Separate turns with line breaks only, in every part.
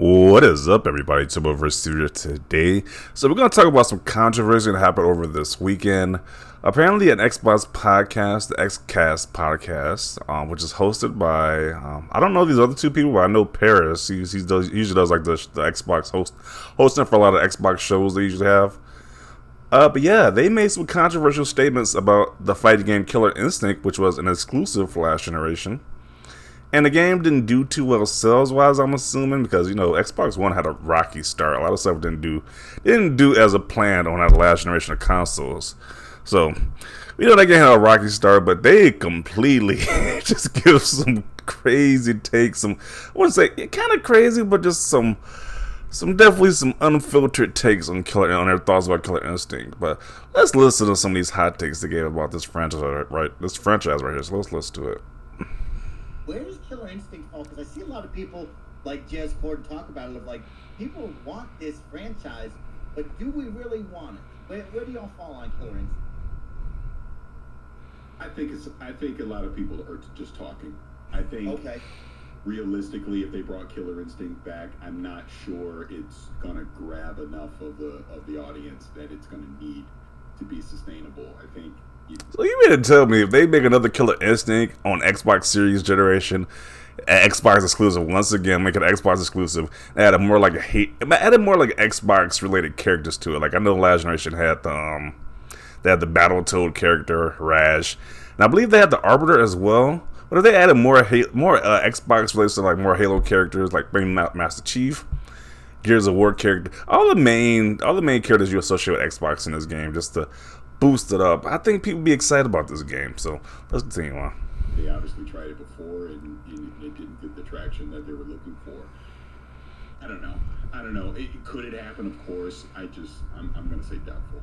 What is up, everybody? Tim over Studio today. So we're going to talk about some controversy that happened over this weekend. Apparently, an Xbox podcast, the XCast podcast, which is hosted by I don't know these other two people, but I know Paris. He usually does like the Xbox hosting for a lot of Xbox shows they usually have. But yeah, they made some controversial statements about the fighting game Killer Instinct, which was an exclusive for last generation. And the game didn't do too well sales-wise, I'm assuming, because, Xbox One had a rocky start. A lot of stuff didn't do as a plan on that last generation of consoles. So, that game had a rocky start, but they completely just give some crazy takes. I wouldn't say kind of crazy, but just some definitely some unfiltered takes on their thoughts about Killer Instinct. But let's listen to some of these hot takes they gave about this franchise right here. So let's listen to it.
Where does Killer Instinct fall? Because I see a lot of people like Jez Corden talk about it, of like, people want this franchise, but do we really want it? Where do y'all fall on Killer Instinct?
I think a lot of people are just talking. I think realistically, if they brought Killer Instinct back, I'm not sure it's gonna grab enough of the audience that it's gonna need to be sustainable. I think.
So you mean to tell me if they make another Killer Instinct on Xbox Series generation, Xbox exclusive once again, make it Xbox exclusive, added more like Xbox related characters to it. Like I know last generation had they had the Battletoad character Raj, and I believe they had the Arbiter as well. But if they added more Xbox related to like more Halo characters, like maybe Master Chief, Gears of War character, all the main characters you associate with Xbox in this game, just to boost it up. I think people be excited about this game. So let's continue on.
They obviously tried it before and it didn't get the traction that they were looking for. I don't know. Could it happen? Of course. I'm going to say doubtful.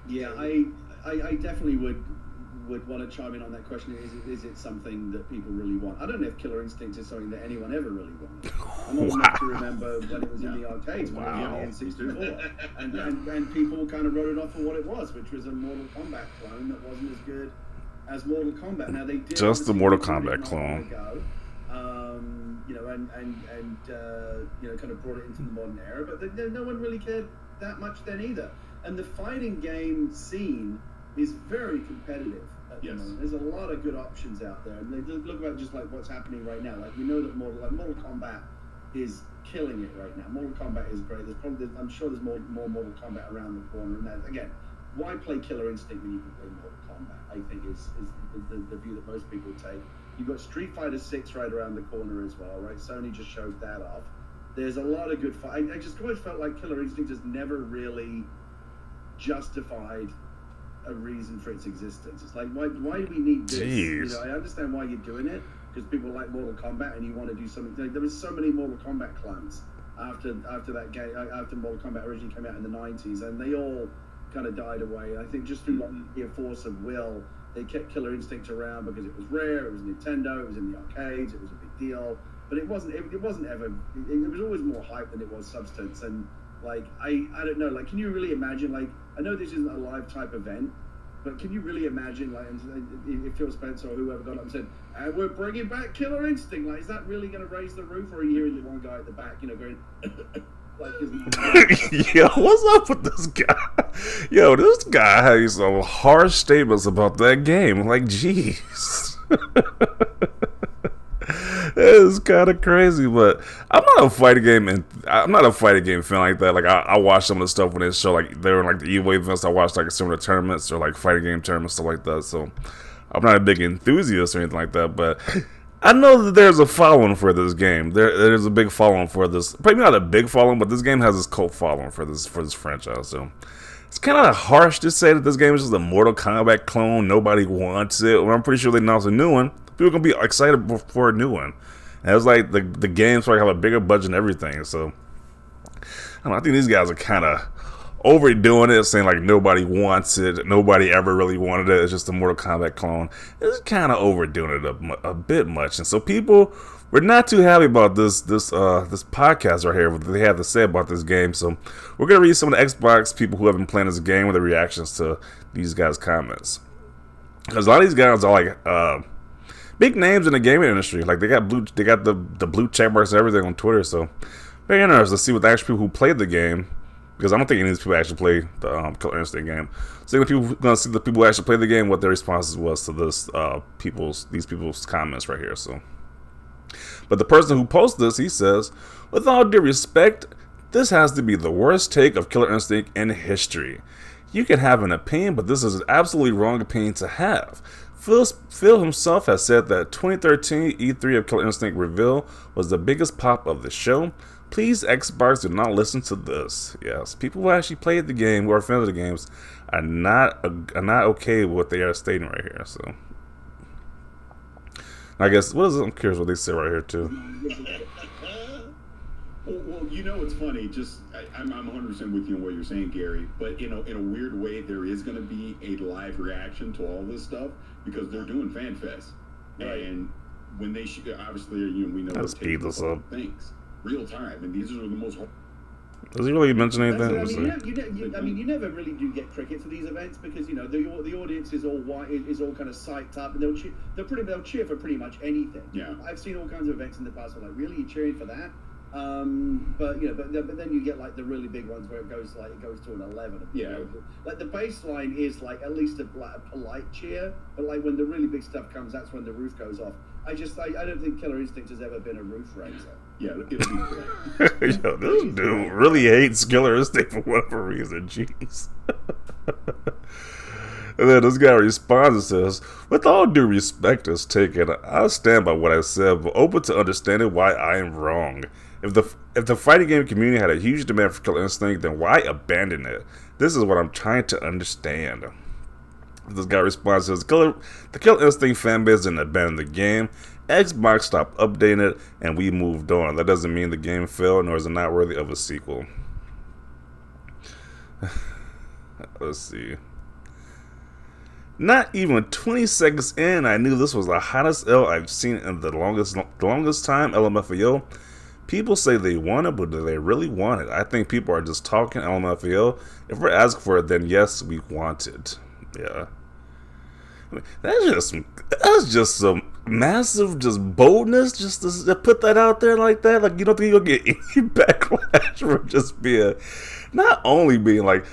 Yeah, I definitely would want to chime in on that question. Is it something that people really want? I don't know if Killer Instinct is something that anyone ever really wanted. I'm old enough to remember when it was in the arcades, when it was in the N64, and people kind of wrote it off for what it was, which was a Mortal Kombat clone that wasn't as good as Mortal Kombat. Now they did
just the Mortal Kombat clone.
Kind of brought it into the modern era, but no one really cared that much then either. And the fighting game scene is very competitive at the moment. There's a lot of good options out there, and they look about just like what's happening right now. Like we know that Mortal Kombat is killing it right now. Mortal Kombat is great. I'm sure there's more Mortal Kombat around the corner. And that, again, why play Killer Instinct when you can play Mortal Kombat? I think is the view that most people take. You've got Street Fighter 6 right around the corner as well, right? Sony just showed that off. There's a lot of good fight. I just always felt like Killer Instinct has never really justified a reason for its existence. It's like, why do we need this?
Jeez.
I understand why you're doing it, because people like Mortal Kombat and you want to do something. Like, there was so many Mortal Kombat clones after that game, after Mortal Kombat originally came out in the 90s, and they all kind of died away. I think just through like sheer force of will, they kept Killer Instinct around because it was rare, it was Nintendo, it was in the arcades, it was a big deal. But it wasn't ever. It was always more hype than it was substance. And like I don't know. Like, can you really imagine? Like, I know this isn't a live type event, but can you really imagine? Like, if Phil Spencer or whoever got up and said, "And we're bringing back Killer Instinct," like, is that really going to raise the roof? Or are you hearing the one guy at the back, going, like,
Yo, what's up with this guy? Yo, this guy has some harsh statements about that game. Like, jeez. It's kind of crazy, but I'm not a fighting game fan like that. Like I watch some of the stuff when they show like they were in like the EVO events. I watched like some of the tournaments or like fighting game tournaments, stuff like that. So I'm not a big enthusiast or anything like that, but I know that there's a following for this game. There's a big following for this. Probably not a big following, but this game has this cult following for this franchise. So it's kind of harsh to say that this game is just a Mortal Kombat clone. Nobody wants it. Well, I'm pretty sure they announced a new one. People are gonna be excited for a new one. And it's like the games probably have a bigger budget and everything. So I think these guys are kind of overdoing it, saying like nobody wants it, nobody ever really wanted it. It's just a Mortal Kombat clone. It's kind of overdoing it a bit much, and so people were not too happy about this podcast right here. What they have to say about this game. So we're gonna read some of the Xbox people who have been playing this game with their reactions to these guys' comments, because a lot of these guys are like big names in the gaming industry. Like they got the blue check marks and everything on Twitter. So very interesting to see what the actual people who played the game, because I don't think any of these people actually play the Killer Instinct game. So we're gonna see the people who actually play the game, what their responses was to this these people's comments right here. So, but the person who posted this, he says, with all due respect, this has to be the worst take of Killer Instinct in history. You can have an opinion, but this is an absolutely wrong opinion to have. Phil himself has said that 2013 E3 of Killer Instinct reveal was the biggest pop of the show. Please, Xbox, do not listen to this. Yes, people who actually played the game, who are fans of the games, are not okay with what they are stating right here. So, I guess I'm curious what they say right here too.
Well, you know, it's funny. I'm 100% with you on what you're saying, Gary. But in a weird way, there is going to be a live reaction to all this stuff because they're doing Fan Fest, and when they obviously, we know
let's speed this up.
Things real time, and these are the most.
Does he really mention anything?
You never really do get cricket for these events because the audience is all kind of psyched up, and they'll cheer for pretty much anything.
Yeah,
I've seen all kinds of events in the past where really you're cheering for that. But then you get like the really big ones where it goes to an 11.
Yeah.
Like the baseline is like at least a polite cheer, but like when the really big stuff comes, that's when the roof goes off. I don't think Killer Instinct has ever been a roof raiser.
Yeah, it'll be great.
Yo, this dude really hates Killer Instinct for whatever reason. Jeez. And then this guy responds and says, with all due respect is taken, I stand by what I said, but open to understanding why I am wrong. If the fighting game community had a huge demand for Killer Instinct, then why abandon it? This is what I'm trying to understand. This guy responds and says, the Killer Instinct fanbase didn't abandon the game. Xbox stopped updating it, and we moved on. That doesn't mean the game failed, nor is it not worthy of a sequel. Let's see. Not even 20 seconds in, I knew this was the hottest L I've seen in the longest time, LMFAO. People say they want it, but do they really want it? I think people are just talking LMFAO. If we're asking for it, then yes, we want it. Yeah. I mean, that's just some massive boldness just to put that out there like that. Like, you don't think you'll get any backlash from just not only being like,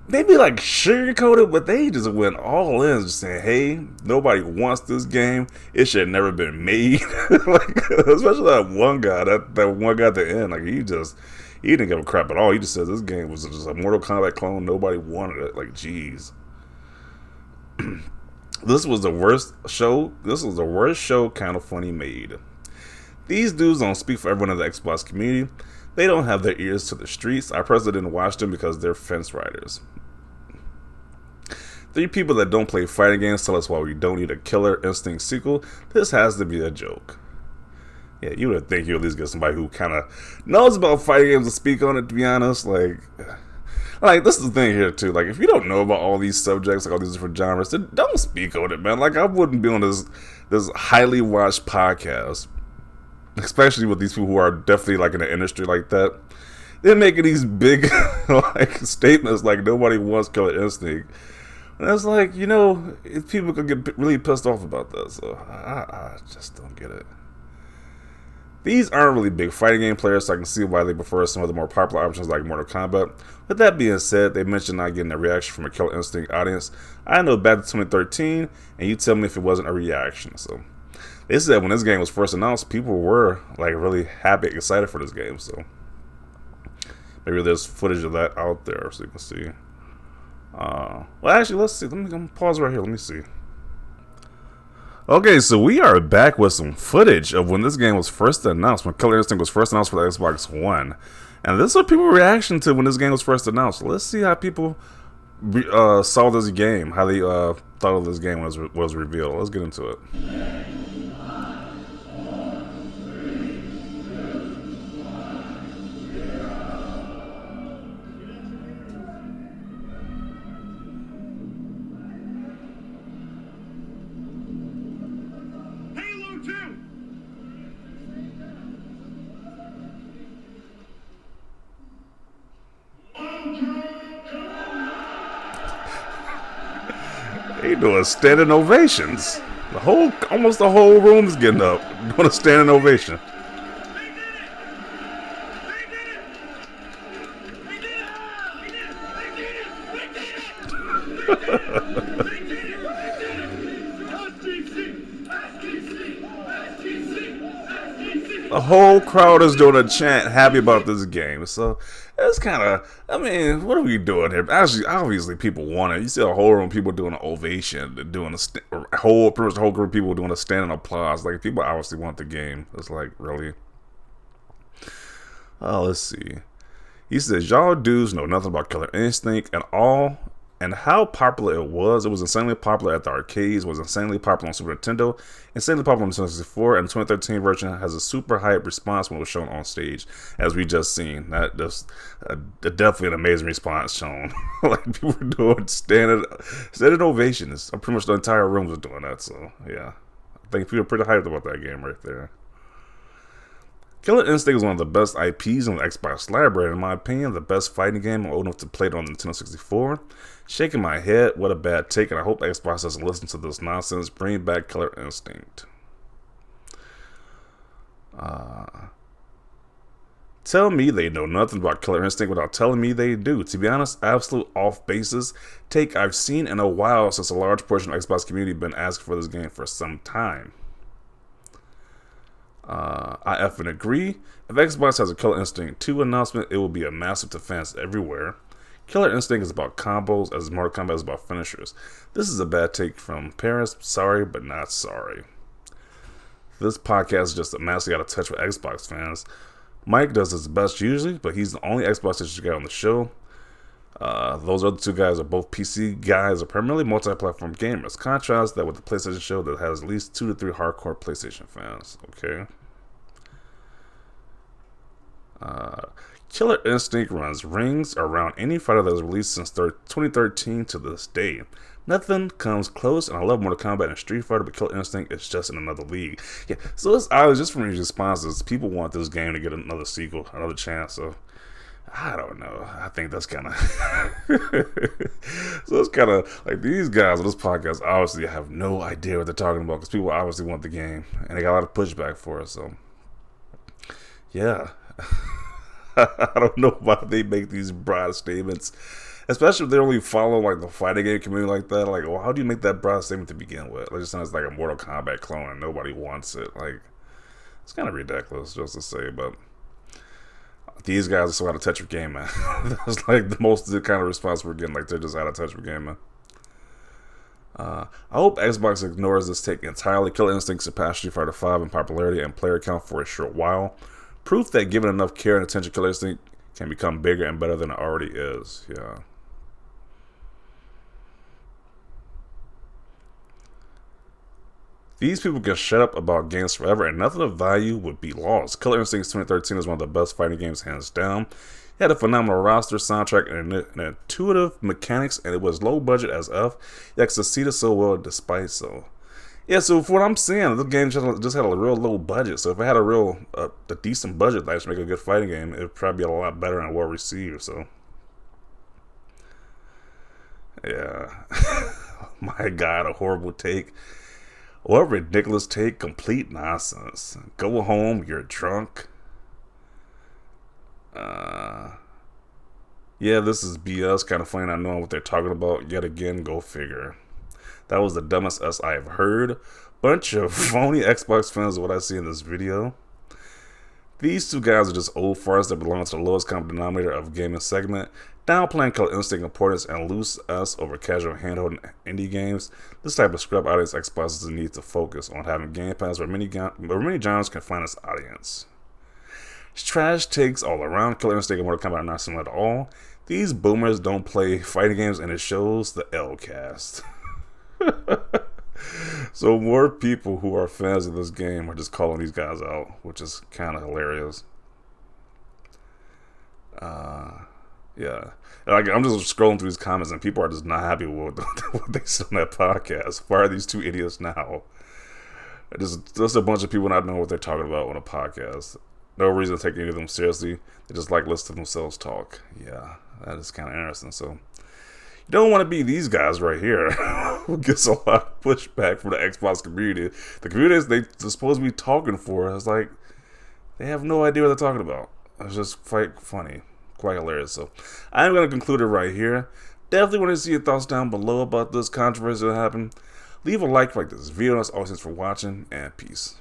maybe like sugarcoated, but they just went all in, just saying, hey, nobody wants this game. It should have never been made. Like, especially that one guy at the end. Like, he didn't give a crap at all. He just said this game was just a Mortal Kombat clone. Nobody wanted it. Like, jeez. This was the worst show. This was the worst show Kind of Funny made. These dudes don't speak for everyone in the Xbox community. They don't have their ears to the streets. I personally didn't watch them because they're fence riders. 3 people that don't play fighting games tell us why we don't need a Killer Instinct sequel. This has to be a joke. Yeah, you would think you at least get somebody who kind of knows about fighting games to speak on it, to be honest. Like, this is the thing here, too. Like, if you don't know about all these subjects, like all these different genres, then don't speak on it, man. Like, I wouldn't be on this highly watched podcast, especially with these people who are definitely, like, in the industry like that. They're making these big, like, statements like nobody wants Killer Instinct. And it's like, people could get really pissed off about that. So, I just don't get it. These aren't really big fighting game players, so I can see why they prefer some of the more popular options like Mortal Kombat. With that being said, they mentioned not getting a reaction from a Killer Instinct audience. I know back to 2013, and you tell me if it wasn't a reaction. So, they said when this game was first announced, people were like really happy, excited for this game. So, maybe there's footage of that out there so you can see. Well, actually, let's see. Let me pause right here. Let me see. Okay, so we are back with some footage of when this game was first announced, when Killer Instinct was first announced for the Xbox One. And this is what people's reaction to when this game was first announced. So let's see how people saw this game, how they thought of this game when it was revealed. Let's get into it. They doing standing ovations. Almost the whole room is getting up, doing a standing ovation. The whole crowd is doing a chant happy about this game. So it's kind of, I mean, what are we doing here? Actually, obviously people want it. You see a whole room of people doing an ovation, doing a whole group of people doing a standing applause. Like, people obviously want the game. It's like, really? Oh, let's see. He says, y'all dudes know nothing about Killer Instinct at all. And how popular it was. It was insanely popular at the arcades, was insanely popular on Super Nintendo, insanely popular on Nintendo 64, and the 2013 version has a super hype response when it was shown on stage, as we just seen. That just definitely an amazing response shown. Like, people were doing standing ovations. Pretty much the entire room was doing that, so yeah. I think people are pretty hyped about that game right there. Killer Instinct is one of the best IPs in the Xbox library, in my opinion. The best fighting game old enough to play it on the Nintendo 64. Shaking my head, what a bad take, and I hope Xbox doesn't listen to this nonsense. Bring back Killer Instinct. Tell me they know nothing about Killer Instinct without telling me they do. To be honest, absolute off basis take I've seen in a while, since a large portion of the Xbox community been asking for this game for some time. I effing agree. If Xbox has a Killer Instinct 2 announcement, it will be a massive to fans everywhere. Killer Instinct is about combos, as Mortal Kombat is about finishers. This is a bad take from Paris. Sorry, but not sorry. This podcast is just a massive out of touch with Xbox fans. Mike does his best usually, but he's the only Xbox issue guy on the show. Those other two guys are both PC guys, are primarily multi-platform gamers. Contrast that with the PlayStation show that has at least 2 to 3 hardcore PlayStation fans. Okay. Killer Instinct runs rings around any fighter that was released since 2013 to this day. Nothing comes close, and I love Mortal Kombat and Street Fighter, but Killer Instinct is just in another league. Yeah, so it's obvious just from these responses, people want this game to get another sequel, another chance, so I don't know. I think that's kind of so it's kind of like these guys on this podcast obviously have no idea what they're talking about, because people obviously want the game, and they got a lot of pushback for it, so yeah. I don't know why they make these broad statements, especially if they only follow like the fighting game community like that. Like, well, how do you make that broad statement to begin with? It just sounds like a Mortal Kombat clone and nobody wants it. Like, it's kind of ridiculous just to say, but these guys are so out of touch with gaming. That's like the kind of response we're getting. Like, they're just out of touch with gaming. I hope Xbox ignores this take entirely. Killer Instinct surpassed Street Fighter V in popularity and player count for a short while. Proof that given enough care and attention, Killer Instinct can become bigger and better than it already is. Yeah. These people can shut up about games forever and nothing of value would be lost. Killer Instinct 2013 is one of the best fighting games hands down. It had a phenomenal roster, soundtrack, and intuitive mechanics, and it was low budget as F, yet succeeded so well despite so. Yeah, so for what I'm saying, this game just had a real low budget. So if it had a decent budget that actually make a good fighting game, it would probably be a lot better and well received. So, yeah, my God, a horrible take. What ridiculous take, complete nonsense. Go home, you're drunk. Yeah, this is BS. Kind of funny not knowing what they're talking about. Yet again, go figure. That was the dumbest S I have heard. Bunch of phony Xbox fans is what I see in this video. These two guys are just old farts that belong to the lowest common denominator of gaming segment. Downplaying Killer Instinct importance and loose us over casual handheld indie games. This type of scrub audience Xbox doesn't need to focus on having Game Pass where many genres can find its audience. Trash takes all around. Killer Instinct and Mortal Kombat are not similar at all. These boomers don't play fighting games and it shows the L-cast. So more people who are fans of this game are just calling these guys out, which is kind of hilarious. Yeah, like I'm just scrolling through these comments and people are just not happy with what they said on that podcast. Why are these two idiots now? Just a bunch of people not knowing what they're talking about on a podcast. No reason to take any of them seriously. They just like listening to themselves talk. Yeah, that is kind of interesting. So you don't want to be these guys right here who gets a lot pushback from the Xbox community. The community they're supposed to be talking for. It's like they have no idea what they're talking about. It's just quite funny, quite hilarious. So I'm going to conclude it right here. Definitely want to see your thoughts down below about this controversy that happened. Leave a like this video. As always, thanks for watching, and peace.